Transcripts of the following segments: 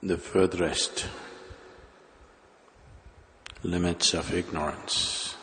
the furthest limits of ignorance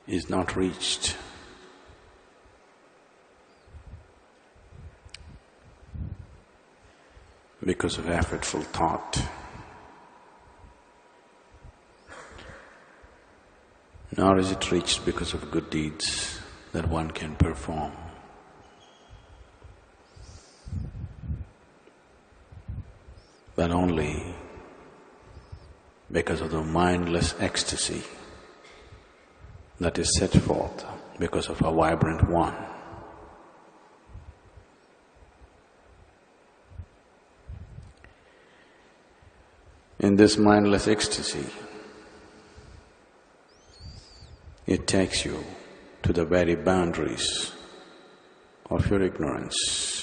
is not reached because of effortful thought, nor is it reached because of good deeds that one can perform. But only because of the mindless ecstasy that is set forth because of a vibrant One. In this mindless ecstasy, it takes you to the very boundaries of your ignorance.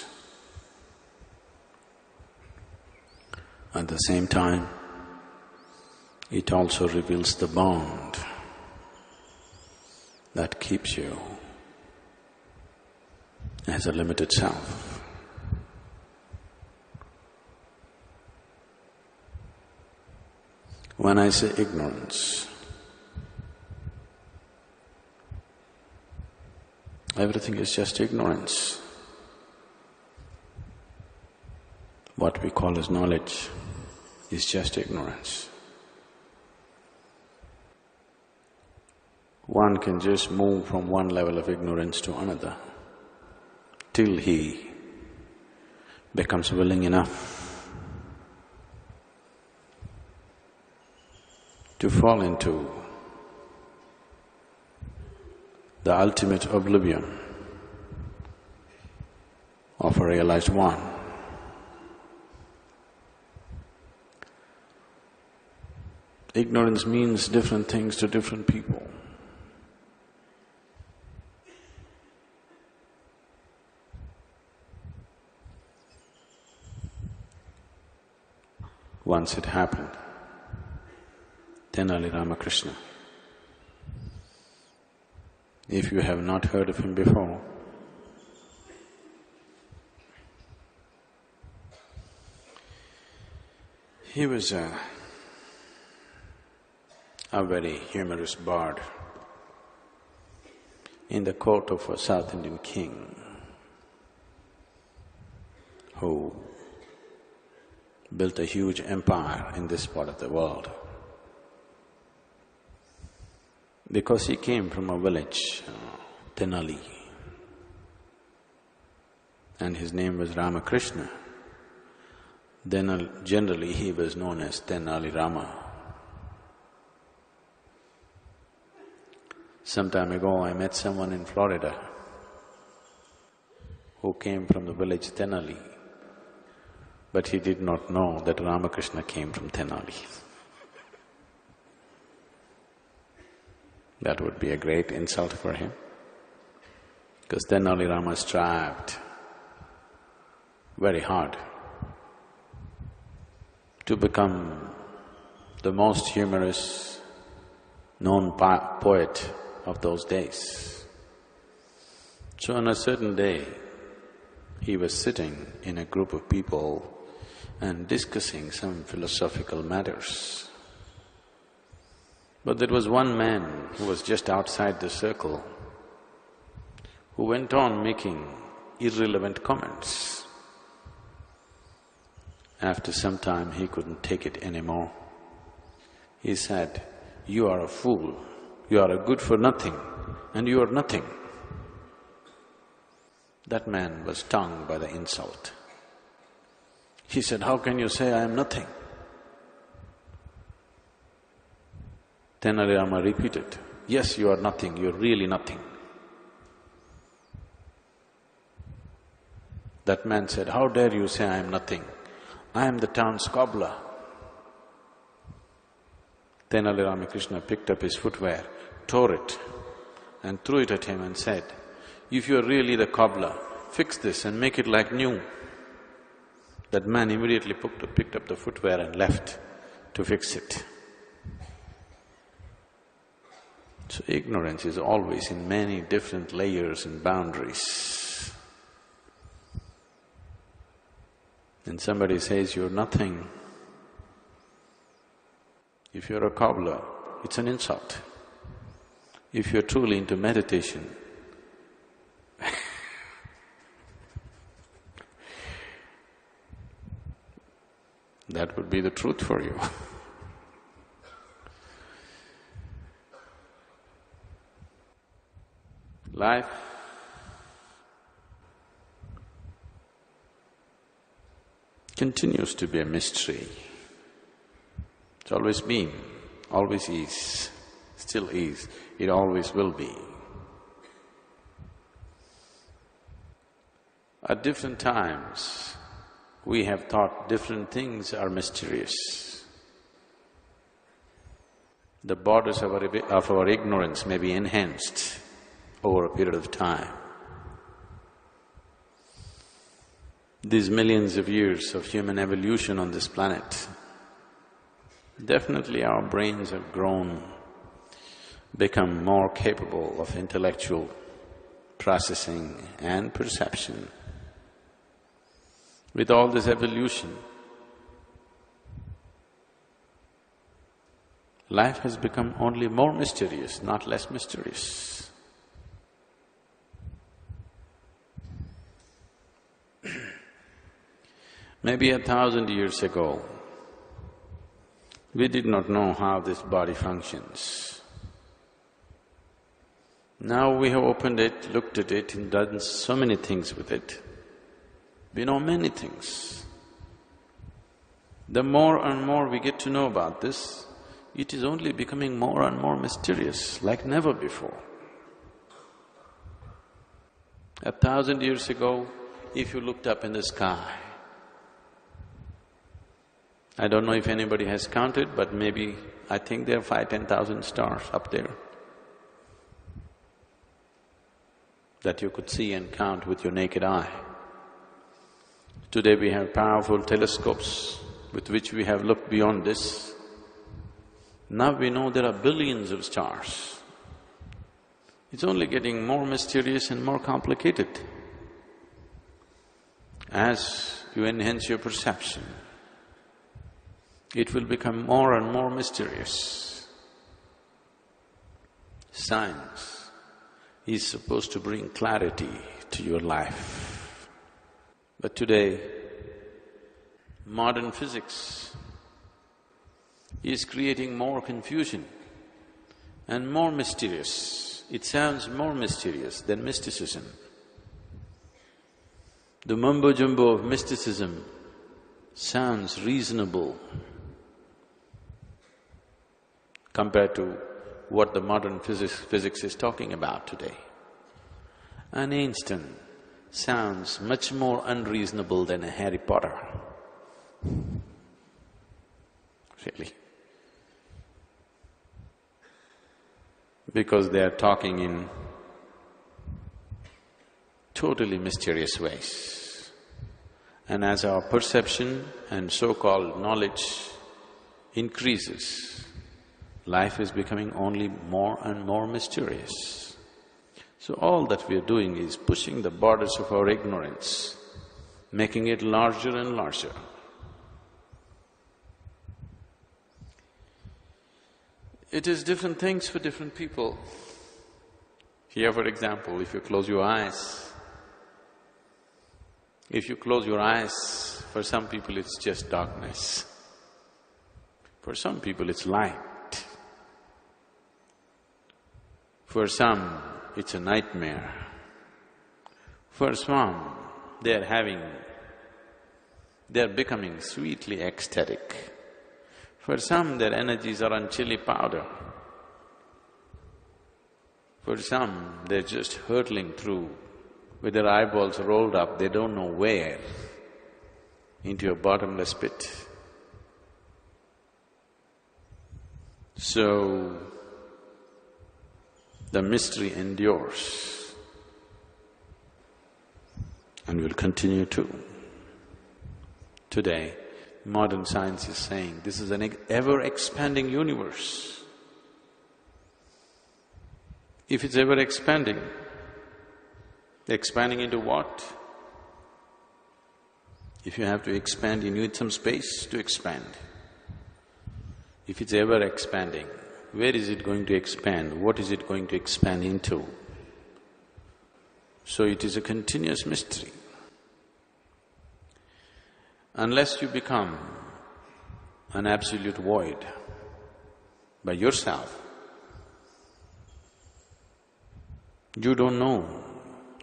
At the same time, it also reveals the bond that keeps you as a limited self. When I say ignorance, everything is just ignorance. What we call as knowledge is just ignorance. One can just move from one level of ignorance to another till he becomes willing enough to fall into the ultimate oblivion of a realized One. Ignorance means different things to different people. Once it happened, Tenali Ramakrishna. If you have not heard of him before, he was a very humorous bard in the court of a South Indian king who built a huge empire in this part of the world. Because he came from a village, Tenali, and his name was Ramakrishna, then generally he was known as Tenali Rama. Some time ago I met someone in Florida who came from the village Tenali, but he did not know that Ramakrishna came from Tenali. That would be a great insult for him, because Tenali Rama strived very hard to become the most humorous known poet of those days. So on a certain day, he was sitting in a group of people and discussing some philosophical matters. But there was one man who was just outside the circle who went on making irrelevant comments. After some time, he couldn't take it anymore. He said, "You are a fool, you are a good for nothing, and you are nothing." That man was stung by the insult. He said, "How can you say I am nothing?" Tenali Rama repeated, "Yes, you are nothing, you are really nothing." That man said, "How dare you say I am nothing? I am the town's cobbler." Tenali Ramakrishna picked up his footwear, tore it and threw it at him and said, "If you are really the cobbler, fix this and make it like new." That man immediately picked up the footwear and left to fix it. So ignorance is always in many different layers and boundaries. and somebody says you're nothing, if you're a cobbler, it's an insult. If you're truly into meditation, that would be the truth for you. Life continues to be a mystery. It's always been, always is, still is, it always will be. At different times, we have thought different things are mysterious. The borders of our ignorance may be enhanced over a period of time. These millions of years of human evolution on this planet, definitely our brains have grown, become more capable of intellectual processing and perception. With all this evolution, life has become only more mysterious, not less mysterious. Maybe 1,000 years ago, we did not know how this body functions. Now we have opened it, looked at it and done so many things with it. We know many things. The more and more we get to know about this, it is only becoming more and more mysterious, like never before. 1,000 years ago, if you looked up in the sky, I don't know if anybody has counted, but maybe I think there are 5,000–10,000 stars up there that you could see and count with your naked eye. Today we have powerful telescopes with which we have looked beyond this. Now we know there are billions of stars. It's only getting more mysterious and more complicated. As you enhance your perception, it will become more and more mysterious. Science is supposed to bring clarity to your life. But today, modern physics is creating more confusion and more mysterious. It sounds more mysterious than mysticism. The mumbo-jumbo of mysticism sounds reasonable compared to what the modern physics is talking about today. An Einstein sounds much more unreasonable than a Harry Potter. Really. Because they are talking in totally mysterious ways. And as our perception and so-called knowledge increases, life is becoming only more and more mysterious. So all that we are doing is pushing the borders of our ignorance, making it larger and larger. It is different things for different people. Here, for example, if you close your eyes, for some people it's just darkness. For some people it's light. For some, it's a nightmare. For some, they're becoming sweetly ecstatic. For some, their energies are on chili powder. For some, they're just hurtling through with their eyeballs rolled up, they don't know where, into a bottomless pit. So, the mystery endures and will continue to. Today, modern science is saying this is an ever-expanding universe. If it's ever-expanding into what? If you have to expand, you need some space to expand. If it's ever expanding, where is it going to expand? What is it going to expand into? So it is a continuous mystery. Unless you become an absolute void by yourself, you don't know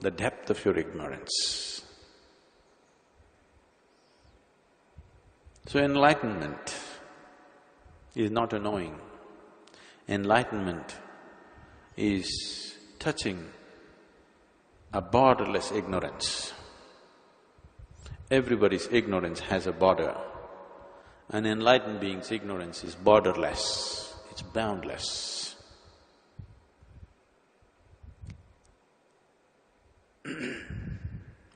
the depth of your ignorance. So enlightenment is not a knowing. Enlightenment is touching a borderless ignorance. Everybody's ignorance has a border. An enlightened being's ignorance is borderless, it's boundless.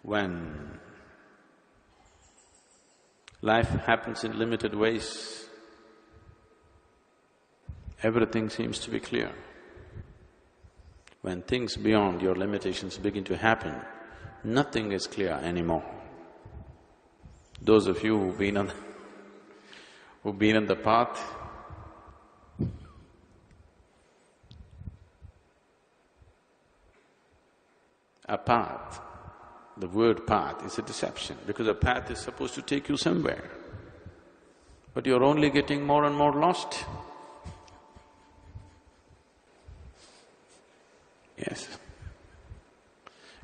When life happens in limited ways, everything seems to be clear. When things beyond your limitations begin to happen, nothing is clear anymore. Those of you who've been on the path, a path, the word path is a deception because a path is supposed to take you somewhere, but you're only getting more and more lost. Yes.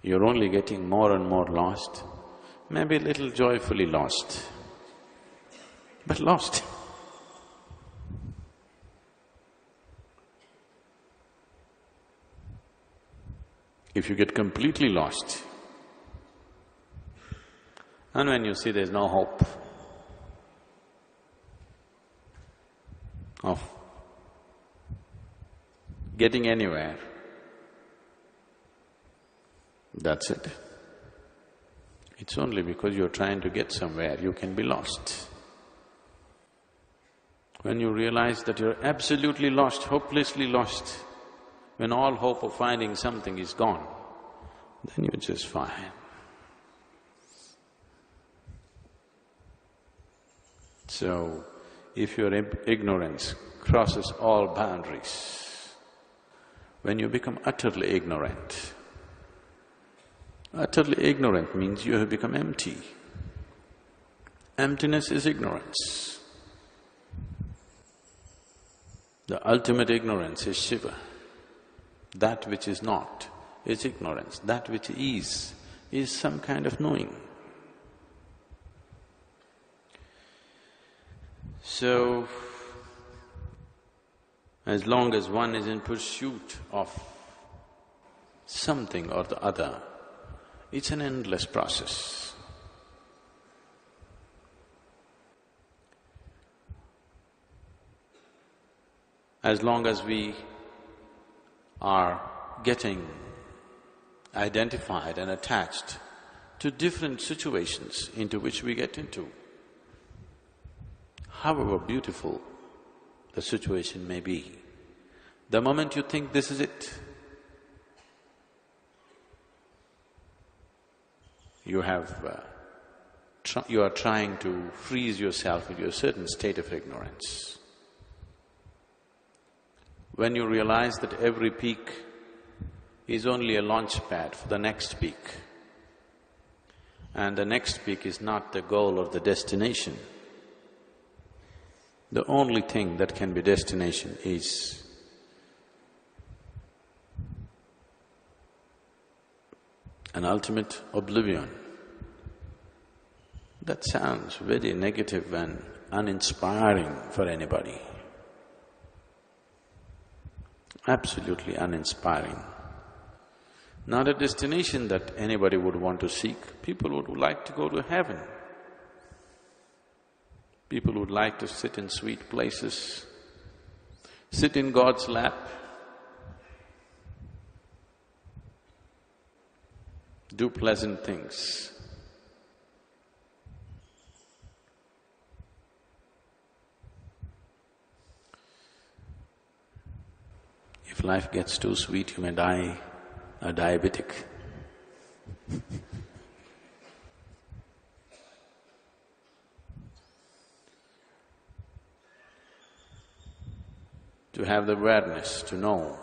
You're only getting more and more lost, maybe a little joyfully lost, but lost. If you get completely lost, and when you see there's no hope of getting anywhere, that's it. It's only because you're trying to get somewhere you can be lost. When you realize that you're absolutely lost, hopelessly lost, when all hope of finding something is gone, then you're just fine. So, if your ignorance crosses all boundaries, when you become utterly ignorant means you have become empty. Emptiness is ignorance. The ultimate ignorance is Shiva. That which is not is ignorance, that which is some kind of knowing. So, as long as one is in pursuit of something or the other, it's an endless process. As long as we are getting identified and attached to different situations into which we get into, however beautiful the situation may be, the moment you think this is it, you are trying to freeze yourself into a certain state of ignorance. When you realize that every peak is only a launch pad for the next peak, and the next peak is not the goal or the destination, the only thing that can be destination is an ultimate oblivion. That sounds very negative and uninspiring for anybody. Absolutely uninspiring. Not a destination that anybody would want to seek. People would like to go to heaven. People would like to sit in sweet places, sit in God's lap, do pleasant things. If life gets too sweet, you may die a diabetic. to have the awareness to know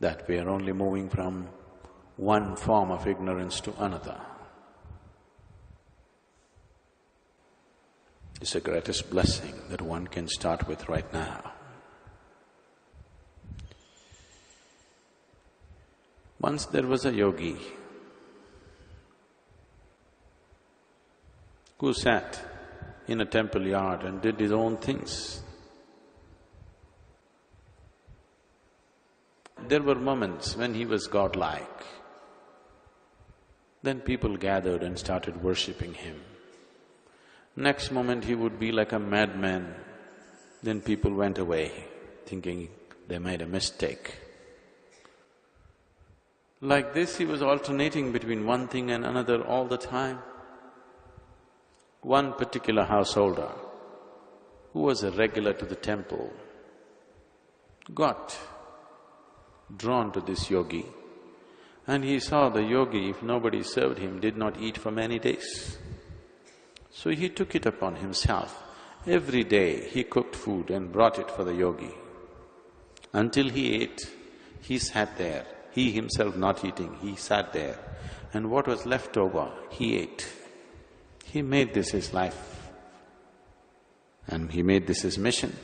that we are only moving from one form of ignorance to another. It's the greatest blessing that one can start with right now. Once there was a yogi who sat in a temple yard and did his own things. There were moments when he was godlike. Then people gathered and started worshipping him. Next moment he would be like a madman. Then people went away, thinking they made a mistake. Like this, he was alternating between one thing and another all the time. One particular householder, who was a regular to the temple, got drawn to this yogi, and he saw the yogi, if nobody served him, did not eat for many days. So he took it upon himself. Every day he cooked food and brought it for the yogi. Until he ate, he sat there. He himself not eating, he sat there, and what was left over, he ate. He made this his life, and he made this his mission.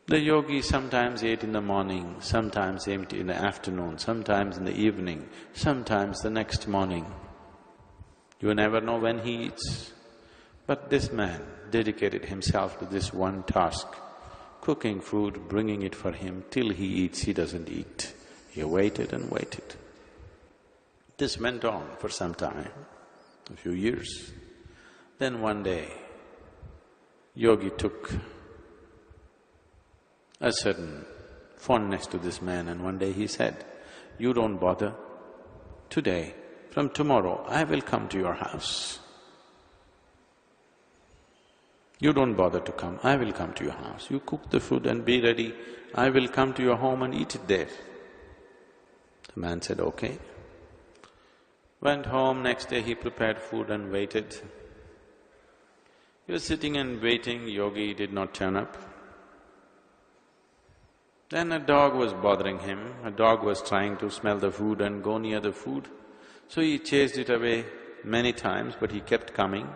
The yogi sometimes ate in the morning, sometimes ate in the afternoon, sometimes in the evening, sometimes the next morning. You never know when he eats. But this man dedicated himself to this one task, cooking food, bringing it for him. Till he eats, he doesn't eat. He waited and waited. This went on for some time, a few years. Then one day, yogi took a certain fondness to this man, and one day he said, "You don't bother. Today, from tomorrow, I will come to your house. You don't bother to come, I will come to your house. You cook the food and be ready, I will come to your home and eat it there." The man said, "Okay." Went home, next day he prepared food and waited. He was sitting and waiting, yogi did not turn up. Then a dog was bothering him, a dog was trying to smell the food and go near the food. So he chased it away many times, but he kept coming.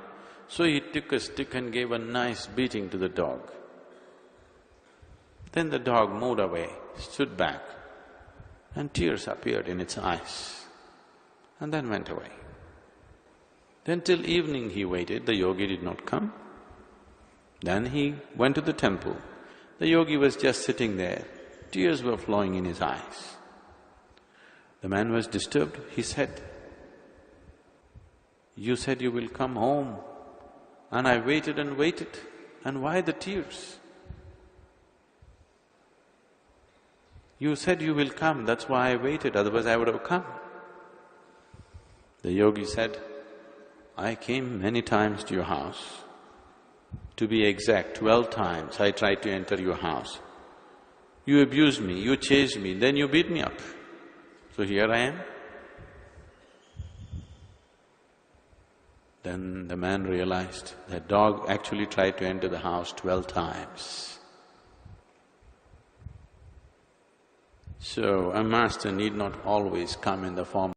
So he took a stick and gave a nice beating to the dog. Then the dog moved away, stood back, and tears appeared in its eyes, and then went away. Then till evening he waited, the yogi did not come. Then he went to the temple. The yogi was just sitting there, tears were flowing in his eyes. The man was disturbed, he said, "You said you will come home, and I waited and waited, and why the tears? You said you will come, that's why I waited, otherwise I would have come." The yogi said, "I came many times to your house. To be exact, 12 times I tried to enter your house. You abused me, you chased me, then you beat me up. So here I am." Then the man realized that dog actually tried to enter the house 12 times. So a master need not always come in the form